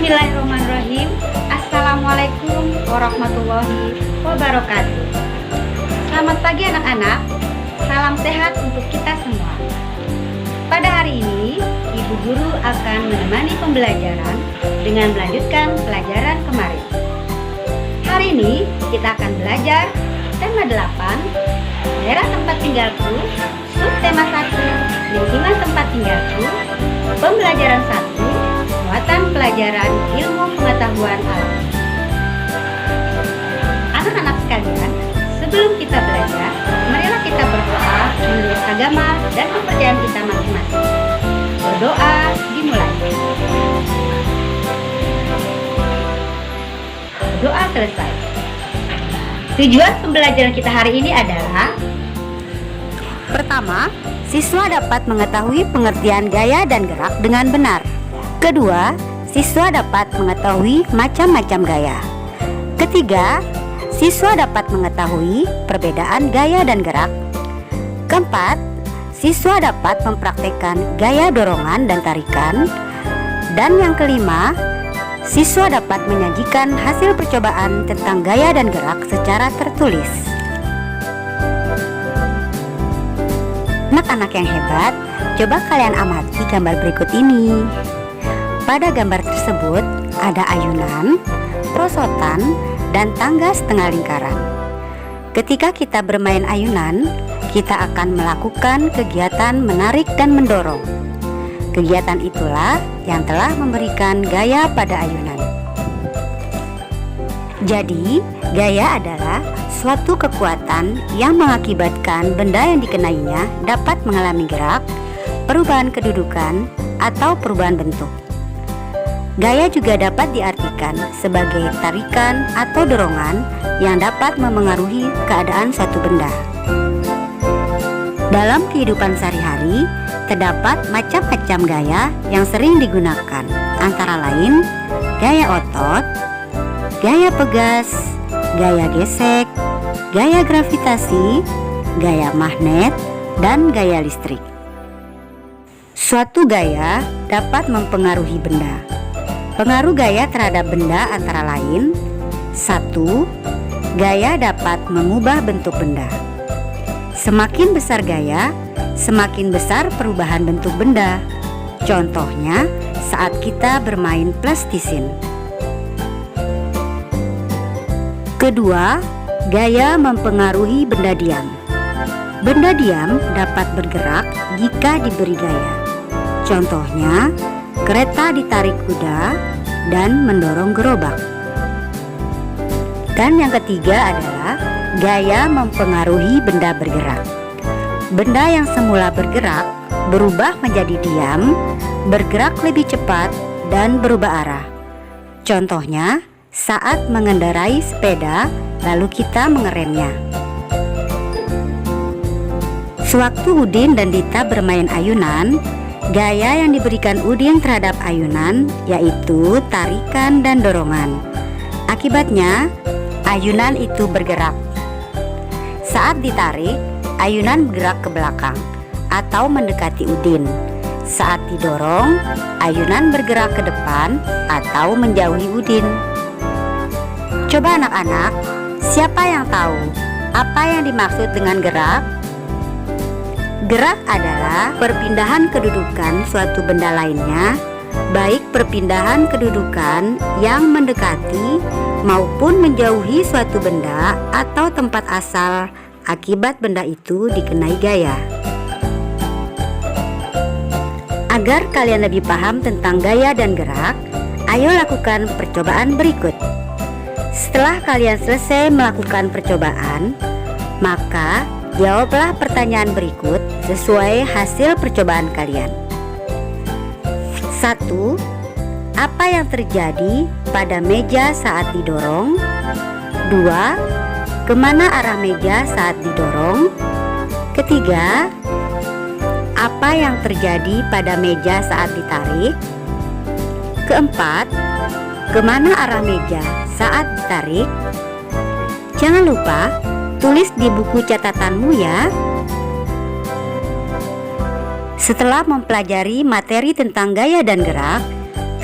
Bismillahirrahmanirrahim. Assalamualaikum warahmatullahi wabarakatuh. Selamat pagi anak-anak. Salam sehat untuk kita semua. Pada hari ini, Ibu Guru akan menemani pembelajaran dengan melanjutkan pelajaran kemarin. Hari ini kita akan belajar tema 8, daerah tempat tinggalku, subtema 1, lingkungan tempat tinggalku, pembelajaran 1, muatan pelajaran ilmu pengetahuan alam. Anak-anak sekalian, sebelum kita belajar, marilah kita berdoa menurut agama dan kepercayaan kita masing-masing. Berdoa dimulai. Doa selesai. Tujuan pembelajaran kita hari ini adalah: pertama, siswa dapat mengetahui pengertian gaya dan gerak dengan benar. Kedua, siswa dapat mengetahui macam-macam gaya. Ketiga, siswa dapat mengetahui perbedaan gaya dan gerak. Keempat, siswa dapat mempraktekkan gaya dorongan dan tarikan. Dan yang kelima, siswa dapat menyajikan hasil percobaan tentang gaya dan gerak secara tertulis. Anak-anak yang hebat, coba kalian amati gambar berikut ini. Pada gambar tersebut ada ayunan, perosotan, dan tangga setengah lingkaran. Ketika kita bermain ayunan, kita akan melakukan kegiatan menarik dan mendorong. Kegiatan itulah yang telah memberikan gaya pada ayunan. Jadi, gaya adalah suatu kekuatan yang mengakibatkan benda yang dikenainya dapat mengalami gerak, perubahan kedudukan, atau perubahan bentuk. Gaya juga dapat diartikan sebagai tarikan atau dorongan yang dapat memengaruhi keadaan suatu benda. Dalam kehidupan sehari-hari, terdapat macam-macam gaya yang sering digunakan, antara lain gaya otot, gaya pegas, gaya gesek, gaya gravitasi, gaya magnet, dan gaya listrik. Suatu gaya dapat mempengaruhi benda. Pengaruh gaya terhadap benda antara lain: 1. Gaya dapat mengubah bentuk benda. Semakin besar gaya, semakin besar perubahan bentuk benda. Contohnya saat kita bermain plastisin. Kedua, gaya mempengaruhi benda diam. Benda diam dapat bergerak jika diberi gaya. Contohnya, kereta ditarik kuda dan mendorong gerobak. Dan yang ketiga adalah gaya mempengaruhi benda bergerak. Benda yang semula bergerak berubah menjadi diam, bergerak lebih cepat, dan berubah arah. Contohnya, saat mengendarai sepeda lalu kita mengeremnya. Sewaktu Udin dan Dita bermain ayunan, gaya yang diberikan Udin terhadap ayunan yaitu tarikan dan dorongan. Akibatnya, ayunan itu bergerak. Saat ditarik, ayunan bergerak ke belakang atau mendekati Udin. Saat didorong, ayunan bergerak ke depan atau menjauhi Udin. Coba anak-anak, siapa yang tahu apa yang dimaksud dengan gerak? Gerak adalah perpindahan kedudukan suatu benda lainnya, baik perpindahan kedudukan yang mendekati maupun menjauhi suatu benda atau tempat asal akibat benda itu dikenai gaya. Agar kalian lebih paham tentang gaya dan gerak, ayo lakukan percobaan berikut. Setelah kalian selesai melakukan percobaan, maka jawablah pertanyaan berikut sesuai hasil percobaan kalian. 1. Apa yang terjadi pada meja saat didorong? 2. Kemana arah meja saat didorong? Ketiga, apa yang terjadi pada meja saat ditarik? Keempat, kemana arah meja saat ditarik? Jangan lupa tulis di buku catatanmu ya. Setelah mempelajari materi tentang gaya dan gerak,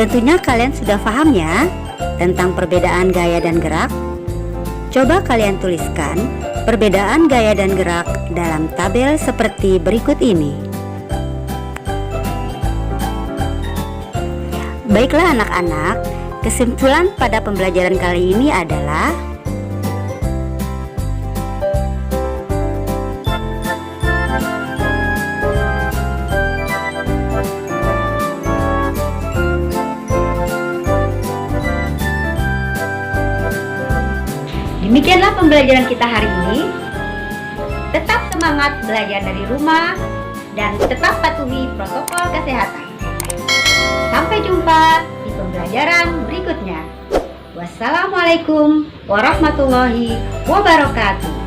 Tentunya kalian sudah paham ya tentang perbedaan gaya dan gerak. Coba kalian tuliskan perbedaan gaya dan gerak dalam tabel seperti berikut ini. Baiklah anak-anak, kesimpulan pada pembelajaran kali ini adalah demikianlah pembelajaran kita hari ini. Tetap semangat belajar dari rumah dan tetap patuhi protokol kesehatan. Sampai jumpa di pembelajaran berikutnya. Wassalamualaikum warahmatullahi wabarakatuh.